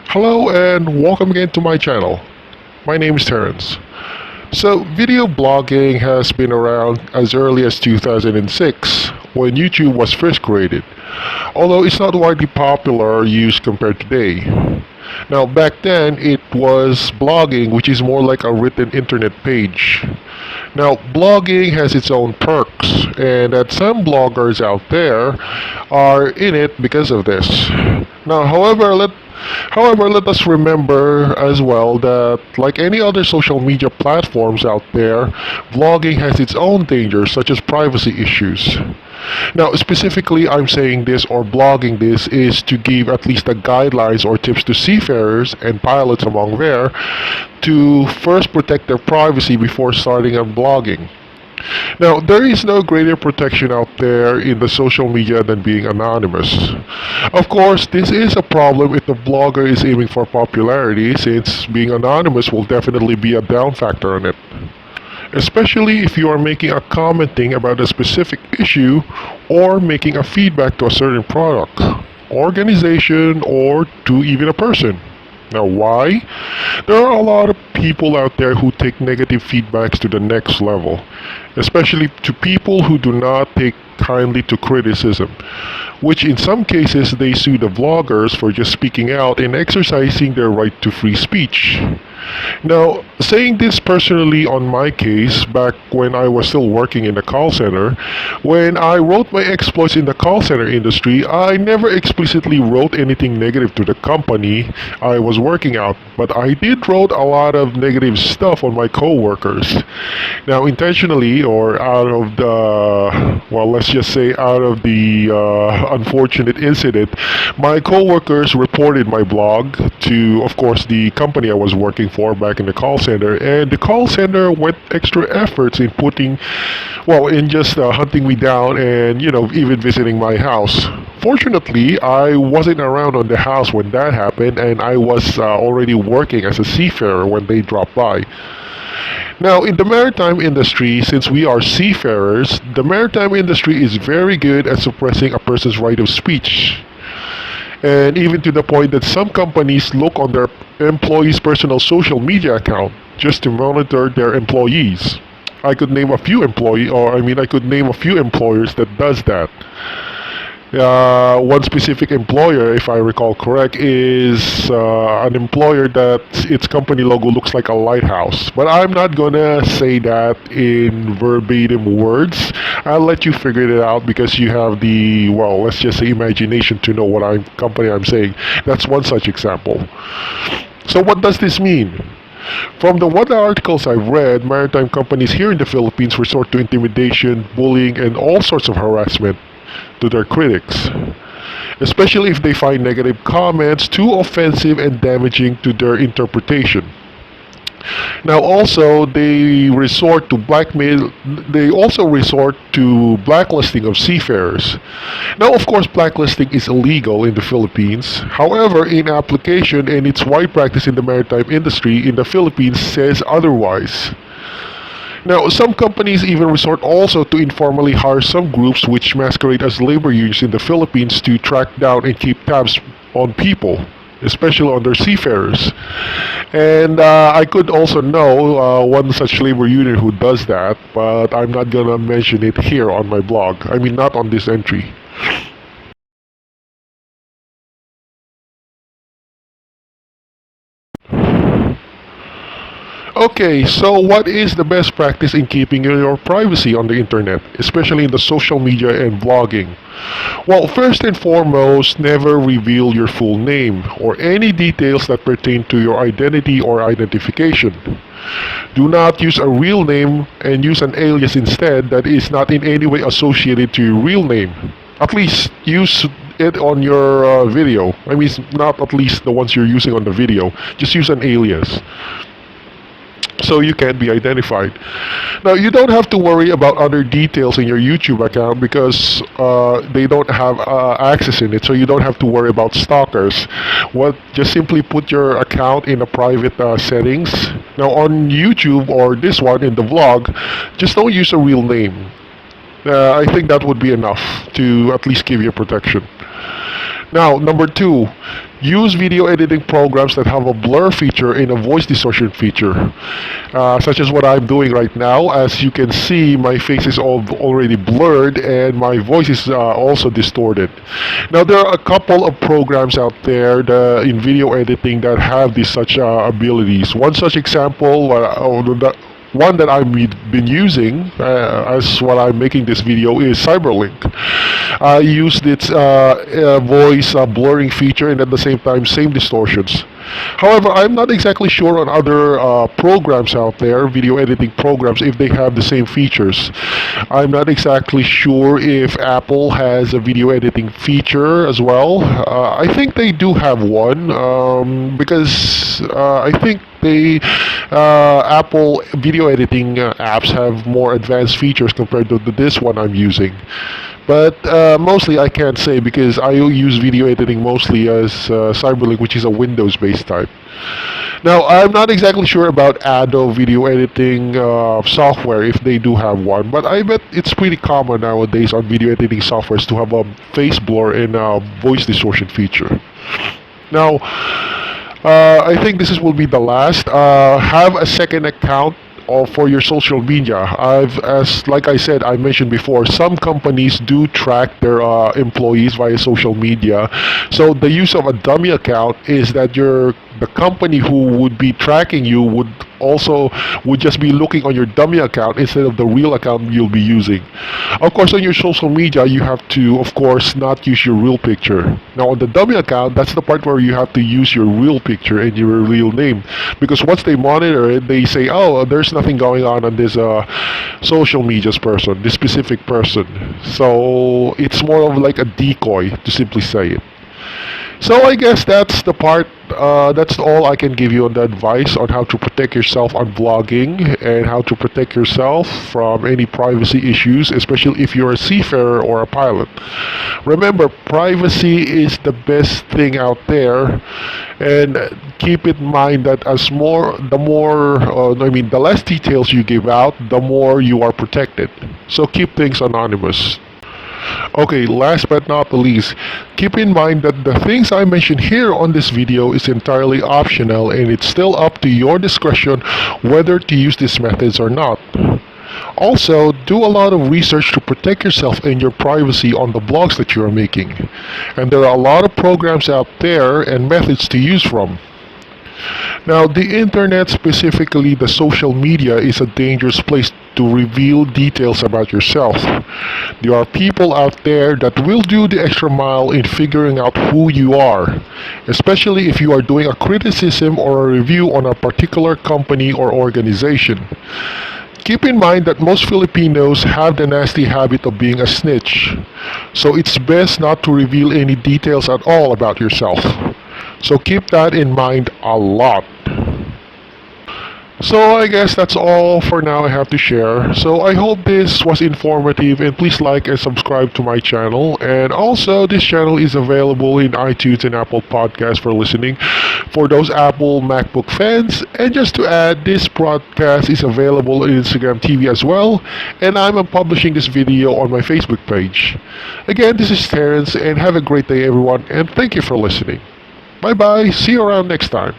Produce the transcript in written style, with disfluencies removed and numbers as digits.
Hello and welcome again to my channel. My name is Terrence. So, video blogging has been around as early as 2006 when YouTube was first created, although it's not widely popular use compared today. Now, back then it was blogging, which is more like a written internet page. Now, blogging has its own perks, and that some bloggers out there are in it because of this. Now, let us remember as well that, like any other social media platforms out there, vlogging has its own dangers, such as privacy issues. Now, specifically, I'm saying this or blogging this is to give at least the guidelines or tips to seafarers and pilots among there to first protect their privacy before starting on blogging. Now, there is no greater protection out there in the social media than being anonymous. Of course, this is a problem if the blogger is aiming for popularity, since being anonymous will definitely be a down factor on it. Especially if you are making a commenting about a specific issue or making a feedback to a certain product, organization, or to even a person. Now, why? There are a lot of people out there who take negative feedbacks to the next level, especially to people who do not take kindly to criticism, which in some cases they sue the vloggers for just speaking out and exercising their right to free speech. Now, saying this personally on my case, back when I was still working in the call center, when I wrote my exploits in the call center industry, I never explicitly wrote anything negative to the company I was working at, but I did wrote a lot of negative stuff on my coworkers. Now, intentionally or out of the, well, let's just say out of the unfortunate incident, my coworkers reported my blog to, of course, the company I was working for back in the call center, and the call center went extra efforts in in just hunting me down and, even visiting my house. Fortunately, I wasn't around on the house when that happened, and I was already working as a seafarer when they dropped by. Now, in the maritime industry, since we are seafarers, the maritime industry is very good at suppressing a person's right of speech. And even to the point that some companies look on their employees' personal social media account just to monitor their employees. I could name a few employers that does that. One specific employer, if I recall correct, is an employer that its company logo looks like a lighthouse. But I'm not gonna say that in verbatim words. I'll let you figure it out because you have the, well, let's just say imagination to know what company I'm saying. That's one such example. So what does this mean? From the one articles I've read, maritime companies here in the Philippines resort to intimidation, bullying, and all sorts of harassment to their critics, especially if they find negative comments too offensive and damaging to their interpretation. Now also they resort to blackmail they also resort to blacklisting of seafarers. Now of course blacklisting is illegal in the Philippines. However, in application and its wide practice in the maritime industry in the Philippines says otherwise. Now, some companies even resort also to informally hire some groups which masquerade as labor unions in the Philippines to track down and keep tabs on people, especially on their seafarers. And I could also know one such labor union who does that, but I'm not gonna mention it here on my blog. I mean, not on this entry. Okay, so what is the best practice in keeping your privacy on the internet, especially in the social media and blogging? Well, first and foremost, never reveal your full name or any details that pertain to your identity or identification. Do not use a real name and use an alias instead that is not in any way associated to your real name. At least use it on your video. I mean, not at least the ones you're using on the video. Just use an alias so you can be identified. Now, you don't have to worry about other details in your YouTube account because they don't have access in it, so you don't have to worry about stalkers. Just simply put your account in a private settings. Now, on YouTube or this one in the vlog, just don't use a real name. I think that would be enough to at least give you protection. Now, number two, use video editing programs that have a blur feature and a voice distortion feature, such as what I'm doing right now. As you can see, my face is already blurred and my voice is also distorted. Now, there are a couple of programs out there in video editing that have these such abilities. One such example, one that I've been using as while I'm making this video is Cyberlink. I used its voice blurring feature and at the same time same distortions. However, I'm not exactly sure on other programs out there, video editing programs, if they have the same features. I'm not exactly sure if Apple has a video editing feature as well. I think they do have one because I think Apple video editing apps have more advanced features compared to this one I'm using. But mostly I can't say because I use video editing mostly as Cyberlink, which is a Windows-based type. Now, I'm not exactly sure about Adobe video editing software if they do have one, but I bet it's pretty common nowadays on video editing softwares to have a face blur and a voice distortion feature. Now, I think will be the last. Have a second account or for your social media. Like I said, I mentioned before, some companies do track their employees via social media. So the use of a dummy account is that the company who would be tracking you would just be looking on your dummy account instead of the real account you'll be using. Of course, on your social media, you have to, of course, not use your real picture. Now, on the dummy account, that's the part where you have to use your real picture and your real name. Because once they monitor it, they say, oh, there's nothing going on this social media's person, this specific person. So it's more of like a decoy, to simply say it. So I guess that's all I can give you on the advice on how to protect yourself on vlogging and how to protect yourself from any privacy issues, especially if you're a seafarer or a pilot. Remember, privacy is the best thing out there, and keep in mind that the less details you give out, the more you are protected. So keep things anonymous. Okay, last but not the least, keep in mind that the things I mentioned here on this video is entirely optional and it's still up to your discretion whether to use these methods or not. Also, do a lot of research to protect yourself and your privacy on the blogs that you are making. And there are a lot of programs out there and methods to use from. Now, the internet, specifically the social media, is a dangerous place to reveal details about yourself. There are people out there that will do the extra mile in figuring out who you are, especially if you are doing a criticism or a review on a particular company or organization. Keep in mind that most Filipinos have the nasty habit of being a snitch, so it's best not to reveal any details at all about yourself. So keep that in mind a lot. So I guess that's all for now I have to share. So I hope this was informative and please like and subscribe to my channel. And also this channel is available in iTunes and Apple Podcasts for listening for those Apple MacBook fans. And just to add, this broadcast is available on Instagram TV as well. And I'm publishing this video on my Facebook page. Again, this is Terrence and have a great day everyone and thank you for listening. Bye bye, see you around next time.